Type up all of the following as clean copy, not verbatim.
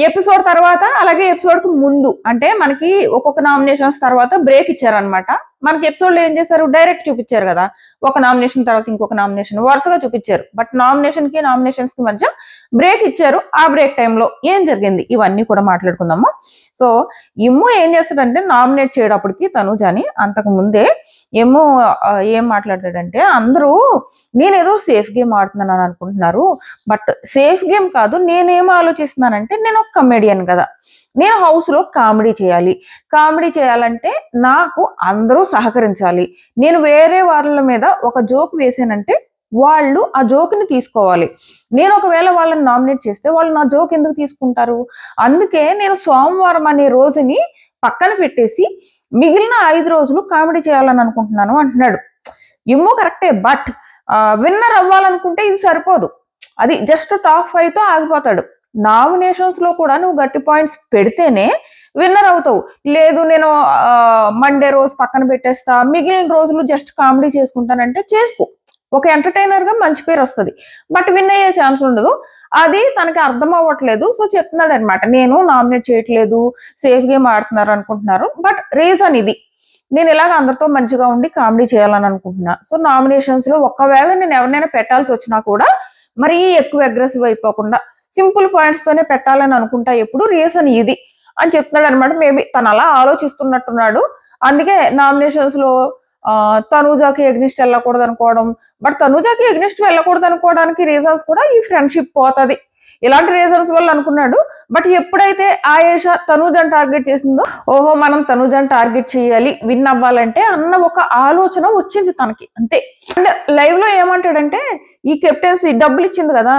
Episode తర్వాత అలాగే episode కు ముందు అంటే మనకి ఒక్కొక్క నామినేషన్స్ తర్వాత బ్రేక్ ఇచ్చారనమాట. మనకి ఎపిసోడ్ లో ఏం చేశారు, డైరెక్ట్ చూపించారు కదా, ఒక నామినేషన్ తర్వాత ఇంకొక నామినేషన్ వరుసగా చూపించారు. బట్ నామినేషన్స్ కి మధ్య బ్రేక్ ఇచ్చారు. ఆ బ్రేక్ టైంలో ఏం జరిగింది ఇవన్నీ కూడా మాట్లాడుకుందాము. సో ఇమ్ము ఏం చేస్తాడంటే నామినేట్ చేయడప్పటికి తనుజాని అంతకు ముందే ఏమో ఏం మాట్లాడతాడంటే, అందరూ నేనేదో సేఫ్ గేమ్ ఆడుతున్నాను అని అనుకుంటున్నారు, బట్ సేఫ్ గేమ్ కాదు, నేనేం ఆలోచిస్తున్నానంటే నేను ఒక కమెడియన్ కదా, నేను హౌస్ లో కామెడీ చేయాలంటే నాకు అందరూ సహకరించాలి. నేను వేరే వాళ్ళ మీద ఒక జోక్ వేసానంటే వాళ్ళు ఆ జోక్ ని తీసుకోవాలి. నేను ఒకవేళ వాళ్ళని నామినేట్ చేస్తే వాళ్ళు నా జోక్ ఎందుకు తీసుకుంటారు? అందుకే నేను సోమవారం అనే రోజుని పక్కన పెట్టేసి మిగిలిన 5 రోజులు కామెడీ చేయాలని అనుకుంటున్నాను అంటున్నాడు. ఇమ్మో కరెక్టే, బట్ విన్నర్ అవ్వాలనుకుంటే ఇది సరిపోదు. అది జస్ట్ టాప్ 5 తో ఆగిపోతాడు. నామినేషన్స్ లో కూడా నువ్వు గట్టి పాయింట్స్ పెడితేనే విన్నర్ అవుతావు. లేదు నేను మండే రోజు పక్కన పెట్టేస్తా, మిగిలిన రోజులు జస్ట్ కామెడీ చేసుకుంటానంటే చేసుకో, ఒక ఎంటర్టైనర్ గా మంచి పేరు వస్తుంది, బట్ విన్ అయ్యే ఛాన్స్ ఉండదు. అది తనకి అర్థం అవ్వట్లేదు. సో చెప్తున్నాడు అనమాట, నేను నామినేట్ చేయట్లేదు, సేఫ్ గేమ్ ఆడుతున్నారు అనుకుంటున్నారు, బట్ రీజన్ ఇది, నేను ఇలాగ అందరితో మంచిగా ఉండి కామెడీ చేయాలని అనుకుంటున్నా. సో నామినేషన్స్ లో ఒకవేళ నేను ఎవరినైనా పెట్టాల్సి వచ్చినా కూడా మరీ ఎక్కువ అగ్రెసివ్ అయిపోకుండా సింపుల్ పాయింట్స్ తోనే పెట్టాలని అనుకుంటా, ఎప్పుడు రీజన్ ఇది అని చెప్తున్నాడు అనమాట. మేబీ తను అలా ఆలోచిస్తున్నట్టున్నాడు. అందుకే నామినేషన్స్ లో తనూజాకి ఎగ్నిస్ట్ వెళ్ళకూడదు అనుకోవడం, బట్ తనూజాకి ఎగ్నిస్ట్ వెళ్ళకూడదు అనుకోవడానికి రీజన్స్ కూడా ఈ ఫ్రెండ్షిప్ పోతుంది, ఇలాంటి రీజన్స్ వల్ల అనుకున్నాడు. బట్ ఎప్పుడైతే ఆయేషా తనూజాని టార్గెట్ చేసిందో, ఓహో మనం తనూజాని టార్గెట్ చేయాలి విన్ అవ్వాలంటే అన్న ఒక ఆలోచన వచ్చింది తనకి, అంతే. అండ్ లైవ్ లో ఏమంటాడంటే, ఈ కెప్టెన్సీ డబ్బులు ఇచ్చింది కదా,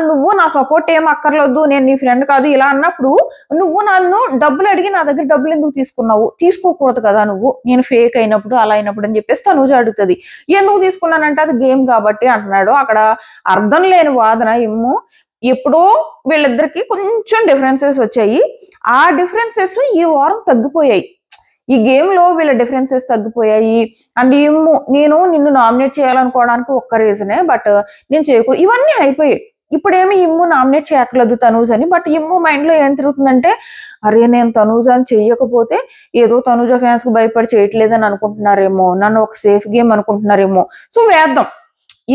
నువ్వు నా సపోర్ట్ ఏం అక్కర్లేదు, నేను నీ ఫ్రెండ్ కాదు ఇలా అన్నప్పుడు నువ్వు నన్ను డబ్బులు అడిగి నా దగ్గర డబ్బులు ఎందుకు తీసుకున్నావు, తీసుకోకూడదు కదా నువ్వు, నేను ఫేక్ అయినప్పుడు అలా అయినప్పుడు అని చెప్పేసి తనూజ అడుగుతుంది. ఎందుకు తీసుకున్నానంటే అది గేమ్ కాబట్టి అంటున్నాడు. అక్కడ అర్థం లేని వాదన ఇమ్ము. ఎప్పుడో వీళ్ళిద్దరికి కొంచెం డిఫరెన్సెస్ వచ్చాయి, ఆ డిఫరెన్సెస్ ఈ వారం తగ్గిపోయాయి. ఈ గేమ్ లో వీళ్ళ డిఫరెన్సెస్ తగ్గిపోయాయి. అండ్ నేను నిన్ను నామినేట్ చేయాలనుకోవడానికి ఒక్క రీజనే, బట్ నేను చేయకూడదు, ఇవన్నీ అయిపోయాయి. ఇప్పుడేమి ఇమ్ము నామినేట్ చేయక్కర్లేదు తనూజ్ అని. బట్ ఇమ్ము మైండ్ లో ఏం తిరుగుతుందంటే, అరే నేను తనూజ్ అని చెయ్యకపోతే ఏదో తనూజ ఫ్యాన్స్ కి భయపడి చేయట్లేదని అనుకుంటున్నారేమో, నన్ను ఒక సేఫ్ గేమ్ అనుకుంటున్నారేమో, సో వేద్దాం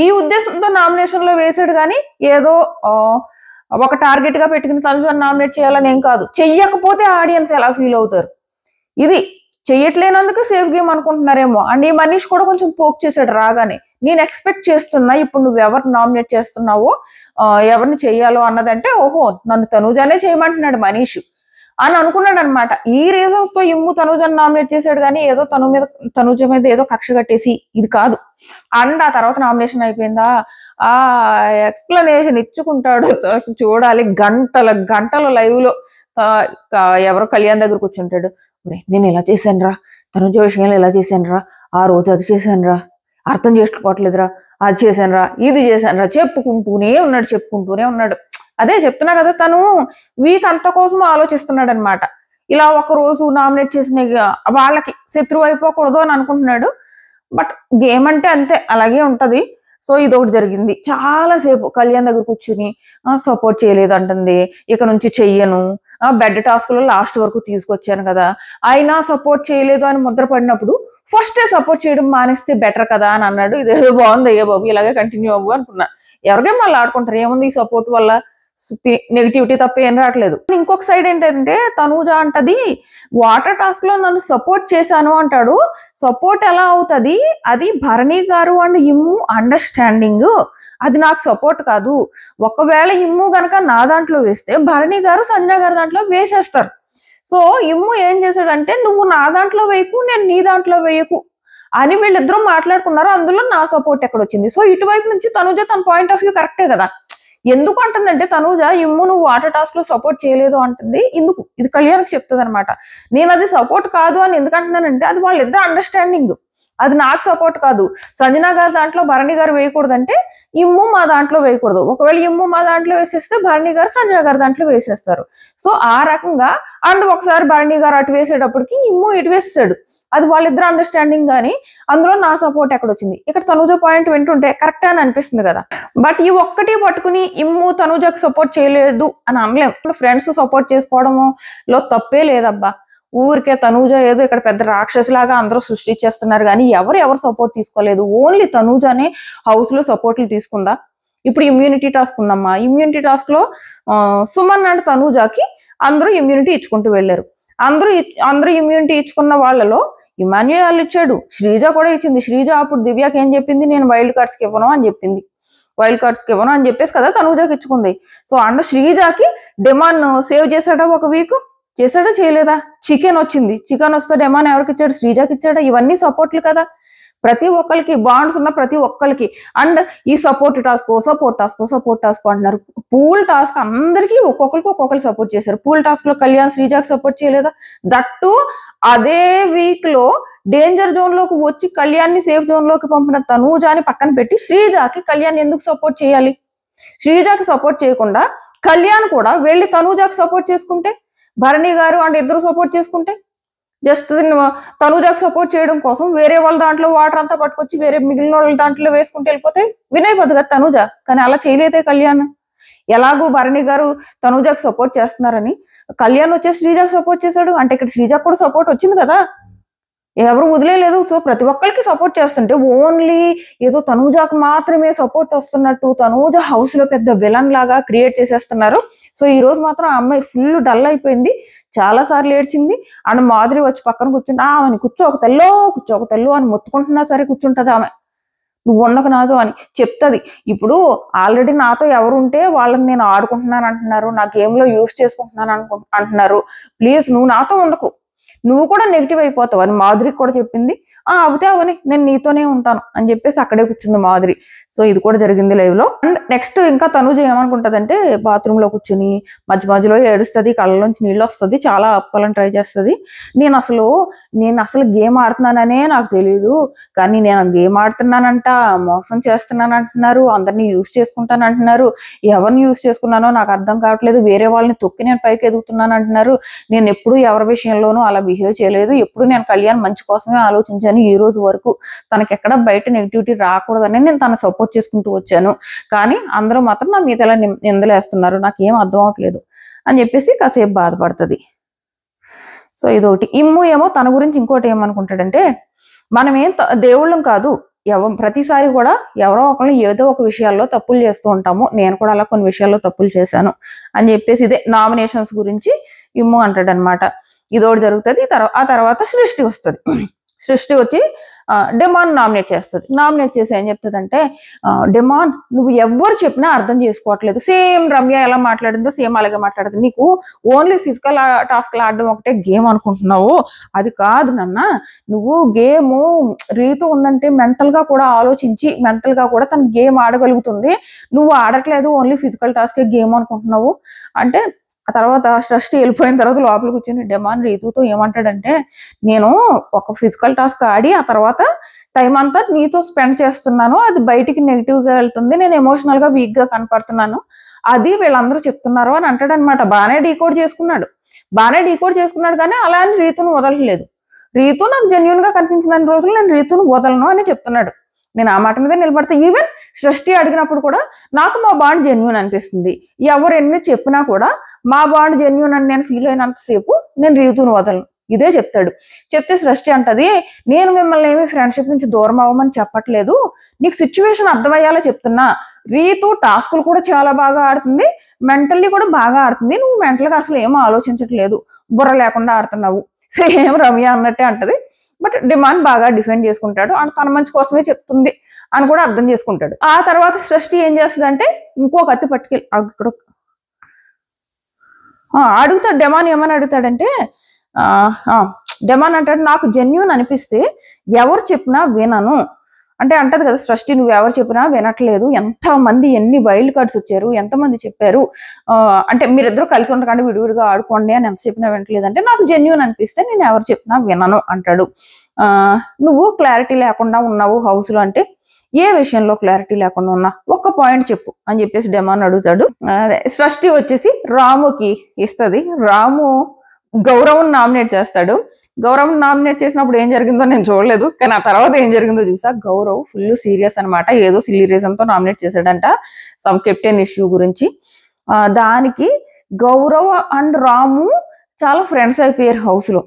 ఈ ఉద్దేశంతో నామినేషన్ లో వేసాడు. కానీ ఏదో ఒక టార్గెట్ గా పెట్టుకుని తనూజని నామినేట్ చేయాలని ఏం కాదు. చెయ్యకపోతే ఆడియన్స్ ఎలా ఫీల్ అవుతారు, ఇది చెయ్యట్లేనందుకు సేఫ్ గేమ్ అనుకుంటున్నారేమో. అండ్ ఈ మనీష్ కూడా కొంచెం పోక్ చేశాడు రాగానే, నేను ఎక్స్పెక్ట్ చేస్తున్నా ఇప్పుడు నువ్వు ఎవరు నామినేట్ చేస్తున్నావో, ఎవరిని చెయ్యాలో అన్నదంటే, ఓహో నన్ను తనూజానే చేయమంటున్నాడు మనీష్ అని అనుకున్నాడు అనమాట. ఈ రీజన్స్ తో ఇమ్ము తనూజని నామినేట్ చేశాడు, కానీ ఏదో తనూజ మీద ఏదో కక్ష కట్టేసి ఇది కాదు. అండ్ ఆ తర్వాత నామినేషన్ అయిపోయిందా, ఆ ఎక్స్ప్లెనేషన్ ఇచ్చుకుంటాడు చూడాలి. గంటల లైవ్ లో ఎవరో కళ్యాణ్ దగ్గర కూర్చుంటాడు, నేను ఇలా చేశాను రా, తనుజ విషయంలో ఇలా చేశాను రా, ఆ రోజు అది చేశాను రా, అర్థం చేసుకోవట్లేదురా, అది చేశాను రా, ఇది చేశాను రా, చెప్పుకుంటూనే ఉన్నాడు. అదే చెప్తున్నా కదా, తను వీక్ అంత కోసం ఆలోచిస్తున్నాడు అనమాట. ఇలా ఒక రోజు నామినేట్ చేసిన వాళ్ళకి శత్రువు అయిపోకూడదు అని అనుకుంటున్నాడు. బట్ గేమ్ అంటే అంతే, అలాగే ఉంటది. సో ఇదొకటి జరిగింది. చాలాసేపు కళ్యాణ్ దగ్గర కూర్చుని సపోర్ట్ చేయలేదు అంటుంది, ఇక నుంచి చెయ్యను, బెడ్ టాస్క్ లో లాస్ట్ వరకు తీసుకొచ్చాను కదా, అయినా సపోర్ట్ చేయలేదు అని ముద్ర పడినప్పుడు ఫస్టే సపోర్ట్ చేయడం మానేస్తే బెటర్ కదా అని అన్నాడు. ఇదేదో బాగుంది అయ్యా బాబు, ఇలాగే కంటిన్యూ అవ్వు అనుకున్నా. ఎవరికేం మళ్ళీ ఆడుకుంటారు, ఏముంది ఈ సపోర్ట్ వల్ల నెగిటివిటీ తప్ప ఏం రావట్లేదు. ఇంకొక సైడ్ ఏంటంటే తనూజ అంటది, వాటర్ టాస్క్ లో నన్ను సపోర్ట్ చేశాను అంటాడు. సపోర్ట్ ఎలా అవుతుంది, అది భరణి గారు అండ్ ఇమ్ము అండర్స్టాండింగ్, అది నాకు సపోర్ట్ కాదు. ఒకవేళ ఇమ్ము గనక నా దాంట్లో వేస్తే భరణి గారు సంజన గారి దాంట్లో వేసేస్తారు. సో ఇమ్ము ఏం చేశాడంటే, నువ్వు నా దాంట్లో వేయకు, నేను నీ దాంట్లో వేయకు అని వీళ్ళిద్దరూ మాట్లాడుకున్నారు. అందులో నా సపోర్ట్ ఎక్కడ వచ్చింది? సో ఇటువైపు నుంచి తనూజ తన పాయింట్ ఆఫ్ వ్యూ కరెక్టే కదా. ఎందుకు అంటుందంటే తనూజ, ఇమ్ము నువ్వు వాటర్ టాస్క్ లో సపోర్ట్ చేయలేదు అంటుంది, ఎందుకు ఇది కళ్యాణ్కి చెప్తుంది అనమాట. నేను అది సపోర్ట్ కాదు అని ఎందుకంటున్నానంటే, అది వాళ్ళిద్దరు అండర్స్టాండింగ్. అది నాకు సపోర్ట్ కాదు. సంజన గారి దాంట్లో భరణి గారు వేయకూడదంటే ఇమ్ము మా దాంట్లో వేయకూడదు. ఒకవేళ ఇమ్ము మా దాంట్లో వేసేస్తే భరణి గారు సంజన గారి దాంట్లో వేసేస్తారు. సో ఆ రకంగా అండ్ ఒకసారి భరణి గారు అటు వేసేటప్పటికి ఇమ్ము ఇటు వేస్తాడు. అది వాళ్ళిద్దరు అండర్స్టాండింగ్. కానీ అందులో నా సపోర్ట్ ఎక్కడ వచ్చింది? ఇక్కడ తనుజ పాయింట్ వింటుంటే కరెక్ట్ అని అనిపిస్తుంది కదా. బట్ ఈ ఒక్కటి పట్టుకుని ఇమ్ము తనుజకు సపోర్ట్ చేయలేదు అని అనలేం. ఫ్రెండ్స్ సపోర్ట్ చేసుకోవడంలో తప్పే లేదబ్బా. ఊరికే తనూజ ఏదో ఇక్కడ పెద్ద రాక్షసులాగా అందరూ సృష్టించేస్తున్నారు కానీ ఎవరు సపోర్ట్ తీసుకోలేదు. ఓన్లీ తనూజనే హౌస్ లో సపోర్ట్లు తీసుకుందా. ఇప్పుడు ఇమ్యూనిటీ టాస్క్ ఉందమ్మా. ఇమ్యూనిటీ టాస్క్ లో సుమన్ అండ్ తనూజకి అందరూ ఇమ్యూనిటీ ఇచ్చుకుంటూ వెళ్ళారు. అందరూ ఇమ్యూనిటీ ఇచ్చుకున్న వాళ్ళలో ఇమాన్యుయల్ ఇచ్చాడు, శ్రీజ కూడా ఇచ్చింది. శ్రీజ అప్పుడు దివ్యాకి ఏం చెప్పింది? నేను వైల్డ్ కార్డ్స్కి ఇవ్వను అని చెప్పింది. వైల్డ్ కార్డ్స్కి ఇవ్వను అని చెప్పేసి కదా తనూజకి ఇచ్చుకుంది. సో అండ్ శ్రీజకి డెమాన్ సేవ్ చేశాడా? ఒక వీక్ చేశాడా చేయలేదా? చికెన్ వచ్చింది. చికెన్ వస్తే డెమాన్ ఎవరికి ఇచ్చాడు? శ్రీజకి ఇచ్చాడా? ఇవన్నీ సపోర్ట్లు కదా. ప్రతి ఒక్కరికి బాండ్స్ ఉన్న ప్రతి ఒక్కరికి. అండ్ ఈ సపోర్ట్ టాస్క్ అంటున్నారు. పూల్ టాస్క్ అందరికీ ఒక్కొక్కరు సపోర్ట్ చేశారు. పూల్ టాస్క్ లో కళ్యాణ్ శ్రీజాకి సపోర్ట్ చేయలేదా? దట్టు అదే వీక్ లో డేంజర్ జోన్ లోకి వచ్చి కళ్యాణ్ని సేఫ్ జోన్ లోకి పంపిన తనూజాని పక్కన పెట్టి శ్రీజాకి కళ్యాణ్ ఎందుకు సపోర్ట్ చేయాలి? శ్రీజాకి సపోర్ట్ చేయకుండా కళ్యాణ్ కూడా వెళ్ళి తనూజాకి సపోర్ట్ చేసుకుంటే, భరణి గారు అండ్ ఇద్దరు సపోర్ట్ చేసుకుంటే, జస్ట్ తనూజాకి సపోర్ట్ చేయడం కోసం వేరే వాళ్ళ దాంట్లో వాటర్ అంతా పట్టుకొచ్చి వేరే మిగిలిన వాళ్ళ దాంట్లో వేసుకుంటూ వెళ్ళిపోతే వినైపోద్ది కదా తనూజ. కానీ అలా చేయలేదే కళ్యాణ్. ఎలాగూ భరణి గారు తనూజాకి సపోర్ట్ చేస్తున్నారని కళ్యాణ్ వచ్చేసి శ్రీజాకి సపోర్ట్ చేశాడు. అంటే ఇక్కడ శ్రీజాకి కూడా సపోర్ట్ వచ్చింది కదా, ఎవరు వదిలేదు. సో ప్రతి ఒక్కరికి సపోర్ట్ చేస్తుంటే ఓన్లీ ఏదో తనూజాకి మాత్రమే సపోర్ట్ వస్తున్నట్టు తనూజ హౌస్ లో పెద్ద విలన్ లాగా క్రియేట్ చేసేస్తున్నారు. సో ఈ రోజు మాత్రం ఆ అమ్మాయి ఫుల్ డల్ అయిపోయింది. చాలా సార్లు ఏడ్చింది. అండ్ మాధురి వచ్చి పక్కన కూర్చుంటే ఆమెని కూర్చో ఒక తెల్లో అని మొత్తుకుంటున్నా సరే కూర్చుంటది ఆమె. నువ్వు ఉండకు నాతో అని చెప్తుంది. ఇప్పుడు ఆల్రెడీ నాతో ఎవరుంటే వాళ్ళని నేను ఆడుకుంటున్నాను అంటున్నారు, నా గేమ్ లో యూజ్ చేసుకుంటున్నాను అంటున్నారు. ప్లీజ్ నువ్వు నాతో ఉండకు, నువ్వు కూడా నెగిటివ్ అయిపోతావు అని మాధురికి కూడా చెప్పింది. అవుతే అవని, నేను నీతోనే ఉంటాను అని చెప్పేసి అక్కడే కూర్చుంది మాధురి. సో ఇది కూడా జరిగింది లైవ్ లో. అండ్ నెక్స్ట్ ఇంకా తనూజ ఏమనుకుంటదంటే బాత్రూమ్ లో కూర్చుని మధ్యలో ఏడుస్తుంది, కళ్ళలోంచి నీళ్ళు వస్తుంది, చాలా ఆపుకోవాలని ట్రై చేస్తుంది. నేను అసలు గేమ్ ఆడుతున్నాననే నాకు తెలియదు, కానీ నేను గేమ్ ఆడుతున్నానంట, మోసం చేస్తున్నాను అంటున్నారు, అందరినీ యూజ్ చేసుకుంటాను అంటున్నారు. ఎవరిని యూజ్ చేసుకున్నానో నాకు అర్థం కావట్లేదు, వేరే వాళ్ళని తొక్కి నేను పైకి ఎదుగుతున్నాను అంటున్నారు. నేను ఎప్పుడు ఎవరి విషయంలోనూ అలా బిహేవ్ చేయలేదు, ఎప్పుడు నేను కళ్యాణ్ మంచి కోసమే ఆలోచించాను. ఈ రోజు వరకు తనకి ఎక్కడ బయట నెగిటివిటీ రాకూడదని నేను తన సపోర్ట్ చేసుకుంటూ వచ్చాను. కానీ అందరూ మాత్రం నా మీద ఎలా నిందలేస్తున్నారు, నాకేం అర్థం అవట్లేదు అని చెప్పేసి కాసేపు బాధపడుతుంది. సో ఇదొకటి. ఇమ్ము ఏమో తన గురించి ఇంకోటి ఏమనుకుంటాడంటే, మనమేం దేవుళ్ళం కాదు, ప్రతిసారి కూడా ఎవరో ఒకరు ఏదో ఒక విషయాల్లో తప్పులు చేస్తూ ఉంటాము, నేను కూడా అలా కొన్ని విషయాల్లో తప్పులు చేశాను అని చెప్పేసి ఇదే నామినేషన్స్ గురించి ఇమ్ము అంటాడనమాట. ఇదోటి జరుగుతుంది. ఆ తర్వాత సృష్టి వస్తుంది. సృష్టి వచ్చి డెమాన్ నామినేట్ చేస్తుంది. నామినేట్ చేసి ఏం చెప్తుందంటే, డెమాన్ నువ్వు ఎవరు చెప్పినా అర్థం చేసుకోవట్లేదు, సేమ్ రమ్య ఎలా మాట్లాడిందో సేమ్ అలాగే మాట్లాడుతుంది. నీకు ఓన్లీ ఫిజికల్ టాస్క్లు ఆడడం ఒకటే గేమ్ అనుకుంటున్నావు, అది కాదు నాన్న. నువ్వు గేము రీతు ఉందంటే మెంటల్ గా కూడా ఆలోచించి మెంటల్ గా కూడా తన గేమ్ ఆడగలుగుతుంది, నువ్వు ఆడట్లేదు, ఓన్లీ ఫిజికల్ టాస్క్ గేమ్ అనుకుంటున్నావు అంటే. ఆ తర్వాత సృష్టి వెళ్ళిపోయిన తర్వాత లోపలికి కూర్చొని డెమాన్ రీతుతో ఏమంటాడంటే, నేను ఒక ఫిజికల్ టాస్క్ ఆడి ఆ తర్వాత టైం అంతా నీతో స్పెండ్ చేస్తున్నాను, అది బయటికి నెగిటివ్ గా వెళ్తుంది, నేను ఎమోషనల్ గా వీక్ గా కనపడుతున్నాను, అది వీళ్ళందరూ చెప్తున్నారు అని అంటాడనమాట. బాగానే డీకోడ్ చేసుకున్నాడు కానీ అలా అని రీతును వదలట్లేదు. రీతు నాకు జెన్యున్ గా కనిపించిన రోజులు నేను రీతును వదలను అని చెప్తున్నాడు. నేను ఆ మాట మీద నిలబడతా. ఈవెన్ సృష్టి అడిగినప్పుడు కూడా నాకు మా బాండ్ జెన్యున్ అనిపిస్తుంది, ఎవరు ఎన్ని చెప్పినా కూడా మా బాండ్ జెన్యున్ అని నేను ఫీల్ అయినంతసేపు నేను రీతును వదలను, ఇదే చెప్తాడు. చెప్తే సృష్టి అంటది, నేను మిమ్మల్ని ఏమి ఫ్రెండ్షిప్ నుంచి దూరం అవ్వమని చెప్పట్లేదు, నీకు సిచ్యువేషన్ అర్థమయ్యేలా చెప్తున్నా. రీతు టాస్కులు కూడా చాలా బాగా ఆడుతుంది, మెంటల్లీ కూడా బాగా ఆడుతుంది, నువ్వు మెంటల్ గా అసలు ఏమో ఆలోచించట్లేదు, బుర్ర లేకుండా ఆడుతున్నావు, సేమ్ రమ్య అన్నట్టే అంటది. బట్ డిమాండ్ బాగా డిఫెండ్ చేసుకుంటాడు, అండ్ తన మంచి కోసమే చెప్తుంది అని కూడా అర్థం చేసుకుంటాడు. ఆ తర్వాత సృష్టి ఏం చేస్తుంది అంటే, ఇంకో కత్తి పట్టుకెళ్ళి ఇక్కడ అడుగుతాడు. డెమాన్ ఏమని అడుగుతాడంటే, డెమాన్ అంటాడు, నాకు జెన్యున్ అనిపిస్తే ఎవరు చెప్పినా వినను, అంటే అంటది కదా సృష్టి, నువ్వు ఎవరు చెప్పినా వినట్లేదు, ఎంతమంది ఎన్ని వైల్డ్ కార్డ్స్ వచ్చారు, ఎంతమంది చెప్పారు, అంటే మీరిద్దరూ కలిసి ఉండకండి విడివిడిగా ఆడుకోండి అని ఎంత చెప్పినా వినట్లేదు అంటే నాకు జెన్యూన్ అనిపిస్తే నేను ఎవరు చెప్పినా వినను అంటాడు. నువ్వు క్లారిటీ లేకుండా ఉన్నావు హౌస్ లో అంటే ఏ విషయంలో క్లారిటీ లేకుండా ఉన్నా ఒక్క పాయింట్ చెప్పు అని చెప్పేసి డెమాన్ అడుగుతాడు. అదే సృష్టి వచ్చేసి రాముకి ఇస్తుంది. రాము గౌరవం నామినేట్ చేస్తాడు. గౌరవం నామినేట్ చేసినప్పుడు ఏం జరిగిందో నేను చూడలేదు, కానీ ఆ తర్వాత ఏం జరిగిందో చూసా. గౌరవ్ ఫుల్ సీరియస్ అనమాట, ఏదో సిల్లీ రీజన్ తో నామినేట్ చేశాడంట సమ్ కెప్టెన్ ఇష్యూ గురించి. దానికి గౌరవ్ అండ్ రాము చాలా ఫ్రెండ్స్ అయిపోయారు హౌస్ లో.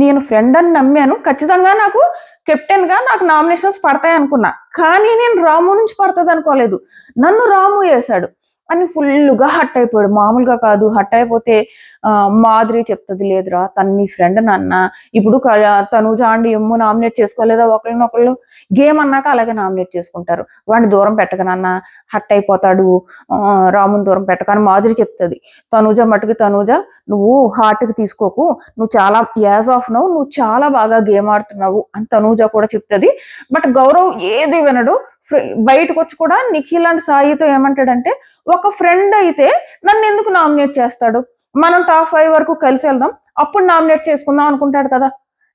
నేను ఫ్రెండ్ అని నమ్మాను, ఖచ్చితంగా నాకు కెప్టెన్ గా నాకు నామినేషన్స్ పడతాయి అనుకున్నా, కానీ నేను రాము నుంచి పడుతుంది అనుకోలేదు. నన్ను రాము వేశాడు అని ఫుల్గా హట్ అయిపోయాడు. మామూలుగా కాదు, హట్ అయిపోతే మాధురి చెప్తుంది, లేదురా తను నీ ఫ్రెండ్ నాన్న, ఇప్పుడు తనుజ అండ్ ఎమ్ము నామినేట్ చేసుకోలేదా ఒకరినొకళ్ళు, గేమ్ అన్నాక అలాగే నామినేట్ చేసుకుంటారు, వాడిని దూరం పెట్టకనన్నా హట్ అయిపోతాడు, రాముని దూరం పెట్టకని మాధురి చెప్తుంది. తనుజ మటుకు తనుజ నువ్వు హార్ట్కి తీసుకోకు, నువ్వు చాలా యాజ్ ఆఫ్ నువ్వు చాలా బాగా గేమ్ ఆడుతున్నావు అని తనుజ కూడా చెప్తుంది. బట్ గౌరవ్ ఏది వినడు. బయటకు వచ్చి కూడా నిఖిల్ అండ్ సాయితో ఏమంటాడంటే, ఒక ఫ్రెండ్ అయితే నన్ను ఎందుకు నామినేట్ చేస్తాడు, మనం టాప్ 5 వరకు కలిసి వెళ్దాం అప్పుడు నామినేట్ చేసుకుందాం అనుకుంటాడు కదా,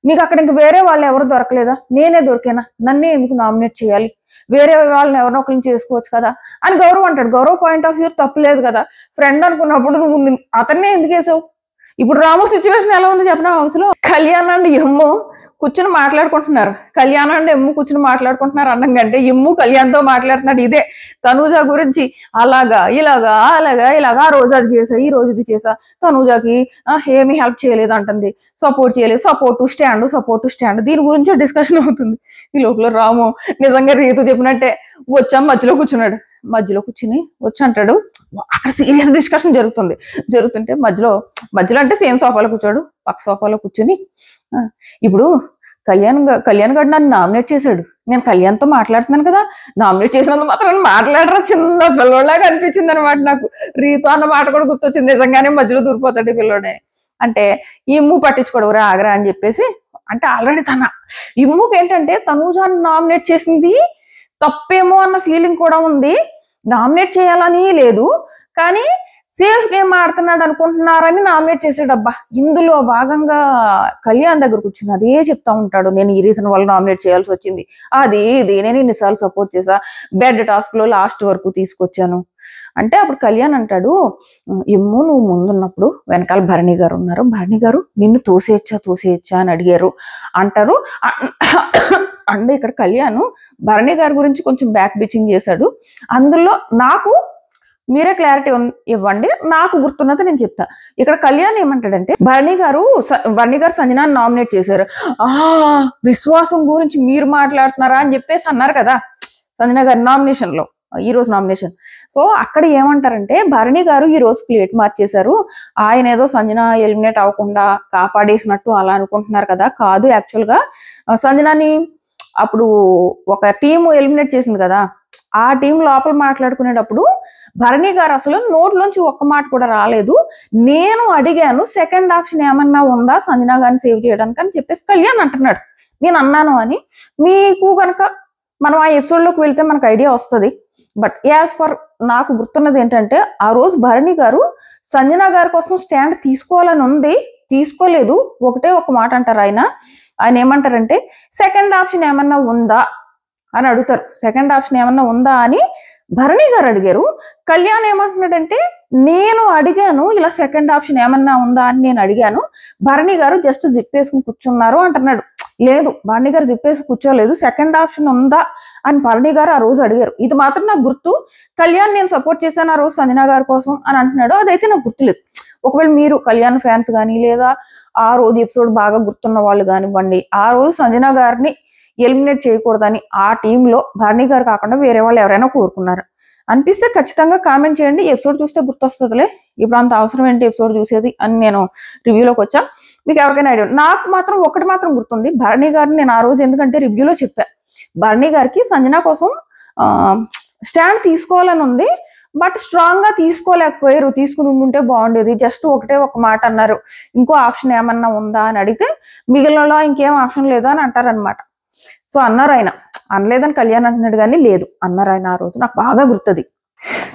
నీకు అక్కడ ఇంక వేరే వాళ్ళు ఎవరు దొరకలేదా, నేనే దొరికేనా, నన్నే ఎందుకు నామినేట్ చేయాలి, వేరే వాళ్ళని ఎవరినో ఒకరిని చేసుకోవచ్చు కదా అని గౌరవ్ అంటాడు. గౌరవ్ పాయింట్ ఆఫ్ వ్యూ తప్పులేదు కదా, ఫ్రెండ్ అనుకున్నప్పుడు నువ్వు అతన్నే ఎందుకు వేసావు. ఇప్పుడు రాము సిచ్యువేషన్ ఎలా ఉంది చెప్పిన హౌస్ లో, కళ్యాణ్ అండ్ ఎమ్ము కూర్చుని మాట్లాడుకుంటున్నారు, కళ్యాణ్ అండ్ ఎమ్ము కూర్చుని మాట్లాడుకుంటున్నారు అన్నం కంటే ఎమ్ము కళ్యాణ్తో మాట్లాడుతున్నాడు ఇదే తనూజ గురించి, అలాగా ఇలాగా అలాగా ఇలాగా, ఆ రోజు అది చేసా ఈ రోజు ఇది చేసా, తనూజకి ఏమీ హెల్ప్ చేయలేదు అంటుంది, సపోర్ట్ చేయలేదు, సపోర్ట్ టు స్టాండ్ దీని గురించి డిస్కషన్ అవుతుంది. ఈ లోపల రాము నిజంగా రీతు చెప్పినట్టే వచ్చా మధ్యలో కూర్చున్నాడు. మధ్యలో కూర్చుని వచ్చి అంటాడు, అక్కడ సీరియస్ డిస్కషన్ జరుగుతుంటే మధ్యలో అంటే సేమ్ సోఫాలో కూర్చోడు, పక్క సోఫాలో కూర్చుని, ఇప్పుడు కళ్యాణ్ గారు నన్ను నామినేట్ చేశాడు, నేను కళ్యాణ్తో మాట్లాడుతున్నాను కదా, నామినేట్ చేసినందుకు మాత్రం మాట్లాడరా, చిన్న పిల్లోళ్ళగా అనిపించింది అనమాట నాకు. రీతు అన్న మాట కూడా గుర్తొచ్చింది, నిజంగానే మధ్యలో దూరిపోతాడు పిల్లోడే అంటే. ఇమ్ము పట్టించుకోడు రా ఆగరా అని చెప్పేసి, అంటే ఆల్రెడీ ఇమ్ముకి ఏంటంటే తనూజాన్ని నామినేట్ చేసింది తప్పేమో అన్న ఫీలింగ్ కూడా ఉంది, నామినేట్ చేయాలని లేదు, కానీ సేఫ్ గేమ్ ఆడుతున్నాడు అనుకుంటున్నారని నామినేట్ చేసాడబ్బా. ఇందులో భాగంగా కళ్యాణ్ దగ్గర కూర్చుని అదే చెప్తా ఉంటాడు, నేను ఈ రీజన్ వల్ల నామినేట్ చేయాల్సి వచ్చింది, అది ఇది నేను ఇన్నిసార్లు సపోర్ట్ చేసా, బెడ్ టాస్క్ లో లాస్ట్ వరకు తీసుకొచ్చాను అంటే. అప్పుడు కళ్యాణ్ అంటాడు, ఎమ్ము నువ్వు ముందున్నప్పుడు వెనకాల భరణి గారు ఉన్నారు, భరణి గారు నిన్ను తోసేయచ్చా అని అడిగారు అంటారు. అంటే ఇక్కడ కళ్యాణ్ భరణి గారి గురించి కొంచెం బ్యాక్ బిచింగ్ చేశాడు. అందులో నాకు మీరే క్లారిటీ ఇవ్వండి, నాకు గుర్తున్నది నేను చెప్తా. ఇక్కడ కళ్యాణ్ ఏమంటాడంటే, భరణి గారు సంజనాన్ని నామినేట్ చేశారు, విశ్వాసం గురించి మీరు మాట్లాడుతున్నారా అని చెప్పేసి అన్నారు కదా సంజన గారి నామినేషన్ లో, ఈ రోజు నామినేషన్. సో అక్కడ ఏమంటారంటే, భరణి గారు ఈ రోజు ప్లేట్ మార్చేశారు, ఆయన ఏదో సంజన ఎలిమినేట్ అవ్వకుండా కాపాడేసినట్టు అలా అనుకుంటున్నారు కదా, కాదు యాక్చువల్ గా సంజనాని అప్పుడు ఒక టీం ఎలిమినేట్ చేసింది కదా, ఆ టీం లోపల మాట్లాడుకునేటప్పుడు భరణి గారు అసలు నోట్లోంచి ఒక్క మాట కూడా రాలేదు, నేను అడిగాను సెకండ్ ఆప్షన్ ఏమన్నా ఉందా సంజన గారిని సేవ్ చేయడానికి అని చెప్పేసి కళ్యాణ్ అంటున్నాడు. నేను అన్నాను అని మీకు కనుక మనం ఆ ఎపిసోడ్ లోకి వెళ్తే మనకు ఐడియా వస్తుంది. బట్ యాజ్ పర్ నాకు గుర్తున్నది ఏంటంటే, ఆ రోజు భరణి గారు సంజన గారి కోసం స్టాండ్ తీసుకోవాలని ఉంది, తీసుకోలేదు, ఒకటే ఒక మాట అంటారు. ఆయన ఏమంటారంటే, సెకండ్ ఆప్షన్ ఏమన్నా ఉందా అని అడుగుతారు. సెకండ్ ఆప్షన్ ఏమన్నా ఉందా అని భరణి గారు అడిగారు. కళ్యాణ్ ఏమంటున్నాడంటే, నేను అడిగాను ఇలా సెకండ్ ఆప్షన్ ఏమన్నా ఉందా అని నేను అడిగాను, భరణి గారు జస్ట్ జిప్ వేసుకుని కూర్చున్నారు అంటున్నాడు. లేదు, భరణి గారు జిప్ వేసి కూర్చోలేదు, సెకండ్ ఆప్షన్ ఉందా అని భరణి గారు ఆ రోజు అడిగారు. ఇది మాత్రం నాకు గుర్తు. కళ్యాణ్ నేను సపోర్ట్ చేశాను ఆ రోజు సంజన గారి కోసం అని అంటున్నాడు, అదైతే నాకు గుర్తులేదు. ఒకవేళ మీరు కళ్యాణ్ ఫ్యాన్స్ కానీ లేదా ఆ రోజు ఎపిసోడ్ బాగా గుర్తున్న వాళ్ళు కానివ్వండి, ఆ రోజు సంజన గారిని ఎలిమినేట్ చేయకూడదని ఆ టీంలో భరణి గారు కాకుండా వేరే వాళ్ళు ఎవరైనా కోరుకున్నారు అనిపిస్తే ఖచ్చితంగా కామెంట్ చేయండి. ఎపిసోడ్ చూస్తే గుర్తొస్తుందిలే, ఇప్పుడు అంత అవసరం ఏంటి ఎపిసోడ్ చూసేది అని నేను రివ్యూలోకి వచ్చా. మీకు ఎవరికైనా ఐడియా? నాకు మాత్రం ఒకటి మాత్రం గుర్తుంది, భరణి గారిని నేను ఆ రోజు ఎందుకంటే రివ్యూలో చెప్పాను, భరణి గారికి సంజన కోసం స్టాండ్ తీసుకోవాలని ఉంది, బట్ స్ట్రాంగ్ గా తీసుకోలేకపోయారు, తీసుకుని ఉంటే బాగుండేది, జస్ట్ ఒకటే ఒక మాట అన్నారు, ఇంకో ఆప్షన్ ఏమన్నా ఉందా అని అడిగితే మిగిలినలో ఇంకేం ఆప్షన్ లేదా అని అంటారనమాట. సో అన్నారు ఆయన, అనలేదని కళ్యాణ్ అంటున్నాడు కానీ లేదు అన్నారు ఆయన ఆ రోజు, నాకు బాగా గుర్తుంది.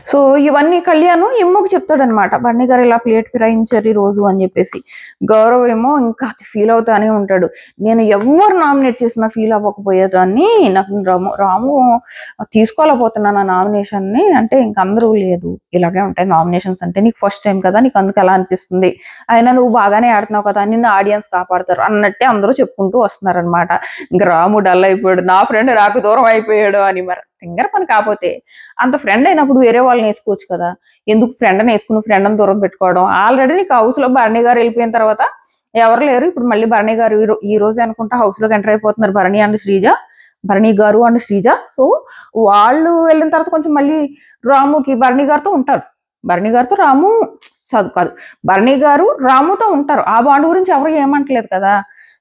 సో ఇవన్నీ కళ్యాణ్ ఇమ్ముకి చెప్తాడనమాట, బన్నీ గారు ఇలా ప్లేట్ ఫిరాయించారు ఈ రోజు అని చెప్పేసి. గౌరవ్ ఏమో ఇంకా ఫీల్ అవుతానే ఉంటాడు, నేను ఎవరు నామినేట్ చేసినా ఫీల్ అవ్వకపోయేదాన్ని, నాకు రాము తీసుకోలేకపోతున్నాను ఆ నామినేషన్ని అంటే, ఇంక అందరూ లేదు ఇలాగే ఉంటాయి నామినేషన్స్ అంటే, నీకు ఫస్ట్ టైం కదా నీకు అందుకు ఎలా అనిపిస్తుంది, అయినా నువ్వు బాగానే ఆడుతున్నావు కదా నిన్ను ఆడియన్స్ కాపాడతారు అన్నట్టే అందరూ చెప్పుకుంటూ వస్తున్నారనమాట. ఇంకా రాము డల్ అయిపోయాడు, నా ఫ్రెండ్ నాకు దూరం అయిపోయాడు అని. మరి సింగర్ పని కాకపోతే అంత ఫ్రెండ్ అయినప్పుడు వేరే వాళ్ళని వేసుకోవచ్చు కదా, ఎందుకు ఫ్రెండ్ని వేసుకుని ఫ్రెండ్ని దూరం పెట్టుకోవడం. ఆల్రెడీ నీకు హౌస్ లో భరణి గారు వెళ్ళిపోయిన తర్వాత ఎవరు లేరు, ఇప్పుడు మళ్ళీ భరణి గారు ఈ రోజు అనుకుంటా హౌస్ లోకి ఎంటర్ అయిపోతున్నారు, Bharani and Sreeja, Bharani garu and Sreeja. So వాళ్ళు వెళ్ళిన తర్వాత కొంచెం మళ్ళీ రాముకి భరణి గారితో ఉంటారు, భరణి గారితో రాము కాదు భరణి గారు రాముతో ఉంటారు, ఆ బాండ్ గురించి ఎవరు ఏమంటలేదు కదా.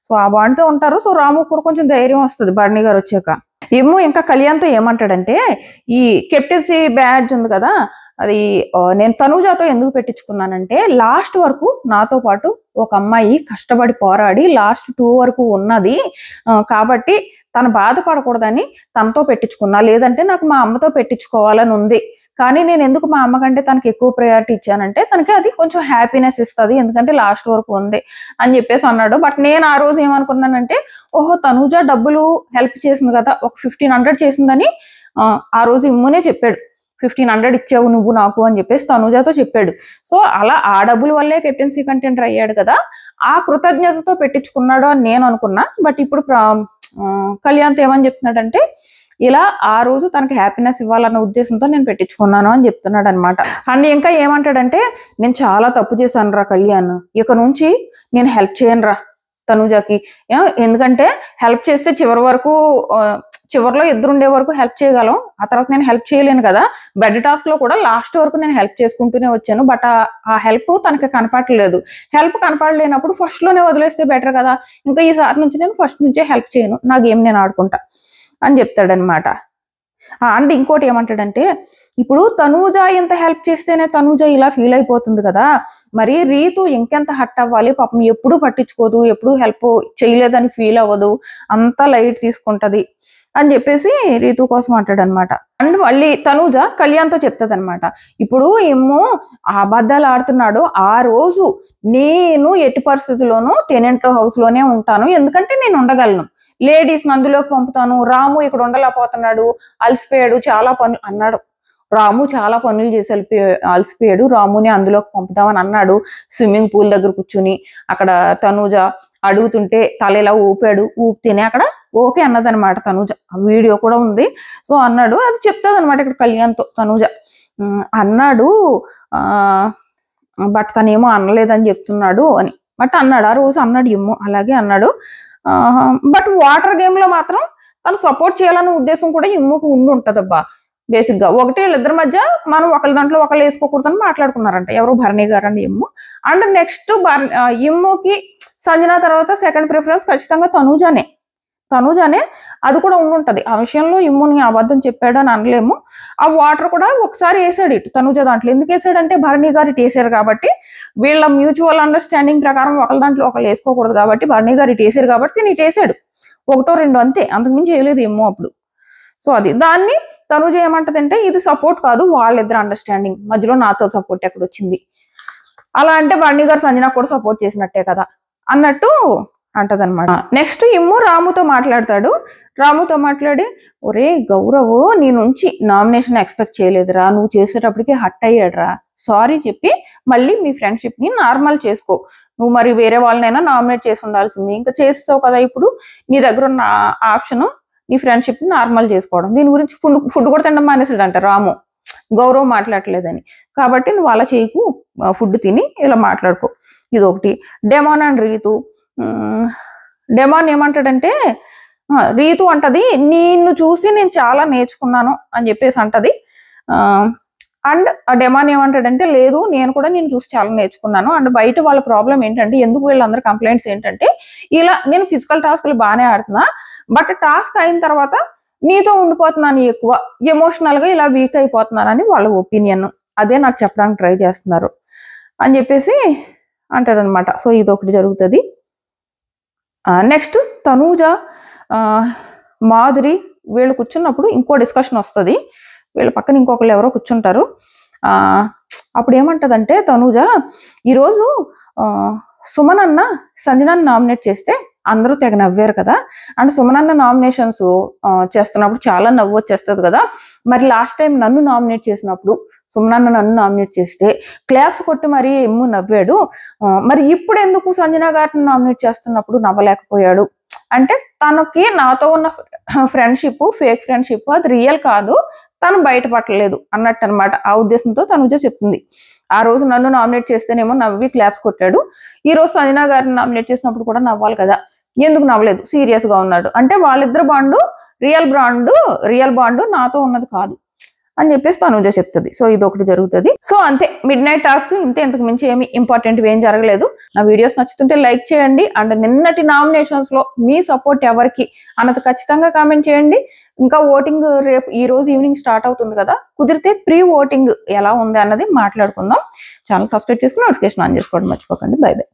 సో ఆ బాండ్తో ఉంటారు. సో రాము కూడా కొంచెం ధైర్యం వస్తుంది భరణి గారు వచ్చాక. ఏమో ఇంకా కళ్యాణ్తో ఏమంటాడంటే, ఈ కెప్టెన్సీ బ్యాడ్జ్ ఉంది కదా అది నేను తనూజాతో ఎందుకు పెట్టించుకున్నానంటే, లాస్ట్ వరకు నాతో పాటు ఒక అమ్మాయి కష్టపడి పోరాడి లాస్ట్ 2 వరకు ఉన్నది కాబట్టి తను బాధపడకూడదని తనతో పెట్టించుకున్నా, లేదంటే నాకు మా అమ్మతో పెట్టించుకోవాలని ఉంది. కానీ నేను ఎందుకు మా అమ్మ కంటే తనకి ఎక్కువ ప్రయారిటీ ఇచ్చానంటే, తనకి అది కొంచెం హ్యాపీనెస్ ఇస్తుంది ఎందుకంటే లాస్ట్ వరకు ఉంది అని చెప్పేసి అన్నాడు. బట్ నేను ఆ రోజు ఏమనుకున్నానంటే, ఓహో తనూజ డబ్బులు హెల్ప్ చేసింది కదా, ఒక 1500 చేసిందని ఆ రోజు ఇమ్మునే చెప్పాడు, 1500 ఇచ్చావు నువ్వు నాకు అని చెప్పేసి తనూజతో చెప్పాడు. సో అలా ఆ డబ్బుల వల్లే కెప్టెన్సీ కంటెంటర్ అయ్యాడు కదా, ఆ కృతజ్ఞతతో పెట్టించుకున్నాడు అని నేను అనుకున్నా. బట్ ఇప్పుడు కళ్యాణ్ ఏమని చెప్తున్నాడంటే, ఇలా ఆ రోజు తనకి హ్యాపీనెస్ ఇవ్వాలన్న ఉద్దేశంతో నేను పెట్టించుకున్నాను అని చెప్తున్నాడు అనమాట. అండ్ ఇంకా ఏమంటాడంటే, నేను చాలా తప్పు చేశాను రా కళ్యాణ్, ఇక నుంచి నేను హెల్ప్ చేయను రా తనూజకి, ఎందుకంటే హెల్ప్ చేస్తే చివరిలో ఇద్దరు ఉండే వరకు హెల్ప్ చేయగలం, ఆ తర్వాత నేను హెల్ప్ చేయలేను కదా. బెడ్ టాస్క్ లో కూడా లాస్ట్ వరకు నేను హెల్ప్ చేసుకుంటూనే వచ్చాను, బట్ ఆ హెల్ప్ తనకి కనపడలేదు. హెల్ప్ కనపడలేనప్పుడు ఫస్ట్ లోనే వదిలేస్తే బెటర్ కదా, ఇంకా ఈసారి నుంచి నేను ఫస్ట్ నుంచే హెల్ప్ చేయను, నా గేమ్ నేను ఆడుకుంటా అని చెప్తాడనమాట. అండ్ ఇంకోటి ఏమంటాడంటే, ఇప్పుడు తనూజ ఎంత హెల్ప్ చేస్తేనే తనూజ ఇలా ఫీల్ అయిపోతుంది కదా, మరి రీతు ఇంకెంత హట్ అవ్వాలి, పాపం ఎప్పుడు పట్టించుకోదు, ఎప్పుడు హెల్ప్ చేయలేదని ఫీల్ అవ్వదు, అంతా లైట్ తీసుకుంటది అని చెప్పేసి రీతు కోసం అంటాడనమాట. అండ్ మళ్ళీ తనూజ కళ్యాణ్తో చెప్తుంది అనమాట, ఇప్పుడు ఏమో అబద్ధాలు ఆడుతున్నాడు, ఆ రోజు నేను ఎట్టి పరిస్థితుల్లోనూ టెనెంట్ హౌస్ లోనే ఉంటాను, ఎందుకంటే నేను ఉండగలను, లేడీస్ అందులోకి పంపుతాను, రాము ఇక్కడ ఉండలేకపోతున్నాడు, అలసిపోయాడు, చాలా పనులు అన్నాడు, రాము చాలా పనులు చేసి అలసిపోయాడు, రాముని అందులోకి పంపుదామని అన్నాడు. స్విమ్మింగ్ పూల్ దగ్గర కూర్చుని అక్కడ తనూజ అడుగుతుంటే తల ఇలా ఊపితేనే అక్కడ ఓకే అన్నదనమాట తనూజ, వీడియో కూడా ఉంది. సో అన్నాడు, అది చెప్తాది అనమాట ఇక్కడ కళ్యాణ్తో తనూజ. అన్నాడు బట్ తనేమో అనలేదని చెప్తున్నాడు అని, బట్ అన్నాడు ఆ రోజు అన్నాడు ఏమో అలాగే అన్నాడు. బట్ వాటర్ గేమ్ లో మాత్రం తను సపోర్ట్ చేయాలనే ఉద్దేశం కూడా ఇమ్ముకు ఉండి ఉంటదబ్బా. బేసిక్ గా ఒకటి వీళ్ళిద్దరి మధ్య మనం ఒకళ్ళ దాంట్లో ఒకళ్ళు వేసుకోకూడదని మాట్లాడుకున్నారంట, ఎవరు భరణి గారు అని ఇమ్ము. అండ్ నెక్స్ట్ ఇమ్ముకి సంజన తర్వాత సెకండ్ ప్రిఫరెన్స్ ఖచ్చితంగా తనూజానే అది కూడా ఉండుంటది. ఆ విషయంలో ఇమ్ముని అబద్ధం చెప్పాడు అని అనలేము. ఆ వాటర్ కూడా ఒకసారి వేసాడు ఇటు తనూజ దాంట్లో, ఎందుకు వేసాడంటే భరణి గారు ఇటు వేసారు కాబట్టి, వీళ్ళ మ్యూచువల్ అండర్స్టాండింగ్ ప్రకారం ఒకళ్ళ దాంట్లో ఒకళ్ళు వేసుకోకూడదు కాబట్టి భరణి గారు ఇటు వేసారు కాబట్టి నేను ఇటు వేసాడు, 1-2 అంతే, అంతకుమించి వేయలేదు ఏమో అప్పుడు. సో అది దాన్ని తనూజ ఏమంటదంటే, ఇది సపోర్ట్ కాదు వాళ్ళిద్దరు అండర్స్టాండింగ్, మధ్యలో నాతో సపోర్ట్ ఎక్కడ వచ్చింది, అలా అంటే భరణి గారు సంజన కూడా సపోర్ట్ చేసినట్టే కదా అన్నట్టు అంటదనమాట. నెక్స్ట్ ఇమ్ము రాముతో మాట్లాడతాడు, రాముతో మాట్లాడి, ఒరే గౌరవ్ నీ నుంచి నామినేషన్ ఎక్స్పెక్ట్ చేయలేదురా, నువ్వు చేసేటప్పటికి హట్ అయ్యాడురా, సారీ చెప్పి మళ్ళీ మీ ఫ్రెండ్షిప్ ని నార్మల్ చేసుకో, నువ్వు మరి వేరే వాళ్ళనైనా నామినేట్ చేసి ఉండాల్సింది, ఇంకా చేస్తావు కదా, ఇప్పుడు నీ దగ్గర ఉన్న ఆప్షన్ నీ ఫ్రెండ్షిప్ ని నార్మల్ చేసుకోవడం, దీని గురించి ఫుడ్ కూడా తినడం మానేసాడంట రాము, గౌరవ్ మాట్లాడలేదని, కాబట్టి నువ్వు అలా చేయకు, ఫుడ్ తిని ఇలా మాట్లాడుకో. ఇది ఒకటి. డెమాన్ అండ్ రీతు, డెమాన్ ఏమంటాడంటే, రీతు అంటది నిన్ను చూసి నేను చాలా నేర్చుకున్నాను అని చెప్పేసి అంటది. అండ్ ఆ డెమాన్ ఏమంటాడంటే, లేదు నేను కూడా నేను చూసి చాలా నేర్చుకున్నాను, అండ్ బయట వాళ్ళ ప్రాబ్లం ఏంటంటే, ఎందుకు వీళ్ళందరూ కంప్లైంట్స్ ఏంటంటే, ఇలా నేను ఫిజికల్ టాస్క్లు బాగానే ఆడుతున్నా, బట్ టాస్క్ అయిన తర్వాత నీతో ఉండిపోతున్నాను, ఎక్కువ ఎమోషనల్ గా ఇలా వీక్ అయిపోతున్నానని వాళ్ళ ఒపీనియన్, అదే నాకు చెప్పడానికి ట్రై చేస్తున్నారు అని చెప్పేసి అంటాడనమాట. సో ఇది ఒకటి జరుగుతుంది. నెక్స్ట్ తనూజ, మాధురి, వీళ్ళు కూర్చున్నప్పుడు ఇంకో డిస్కషన్ వస్తుంది, వీళ్ళ పక్కన ఇంకొకళ్ళు ఎవరో కూర్చుంటారు. అప్పుడు ఏమంటదంటే తనూజ, ఈరోజు సుమన్ అన్న సంజనాన్ని నామినేట్ చేస్తే అందరూ తెగ నవ్వారు కదా, అంటే సుమన్ అన్న నామినేషన్స్ చేస్తున్నప్పుడు చాలా నవ్వు వచ్చేస్తుంది కదా, మరి లాస్ట్ టైం నన్ను నామినేట్ చేసినప్పుడు సుమన్ అన్న నన్ను నామినేట్ చేస్తే క్లాప్స్ కొట్టి మరీ ఏమో నవ్వాడు, మరి ఇప్పుడు ఎందుకు సంజన గారిని నామినేట్ చేస్తున్నప్పుడు నవ్వలేకపోయాడు అంటే తనకి నాతో ఉన్న ఫ్రెండ్షిప్ ఫేక్ ఫ్రెండ్షిప్, అది రియల్ కాదు, తను బయటపడలేదు అన్నట్టు అనమాట. ఆ ఉద్దేశంతో తనుజ చెప్తుంది, ఆ రోజు నన్ను నామినేట్ చేస్తేనేమో నవ్వి క్లాప్స్ కొట్టాడు, ఈ రోజు సంజన గారిని నామినేట్ చేసినప్పుడు కూడా నవ్వాలి కదా, ఎందుకు నవ్వలేదు, సీరియస్ గా ఉన్నాడు అంటే వాళ్ళిద్దరు బాండు రియల్ బాండు నాతో ఉన్నది కాదు అని చెప్పేసి తనుజ చెప్తుంది. సో ఇది ఒకటి జరుగుతుంది. సో అంతే, మిడ్ నైట్ టాక్స్ ఇంతే, ఇంతకు మించి ఏమి ఇంపార్టెంట్ ఏం జరగలేదు. నా వీడియోస్ నచ్చుతుంటే లైక్ చేయండి, అండ్ నిన్నటి నామినేషన్స్ లో మీ సపోర్ట్ ఎవరికి అన్నది ఖచ్చితంగా కామెంట్ చేయండి. ఇంకా ఓటింగ్ రేపు ఈ రోజు ఈవినింగ్ స్టార్ట్ అవుతుంది కదా, కుదిరితే ప్రీ ఓటింగ్ ఎలా ఉంది అన్నది మాట్లాడుకుందాం. ఛానల్ సబ్స్క్రైబ్ చేసుకుని నోటిఫికేషన్ ఆన్ చేసుకోవడం మర్చిపోకండి. By by.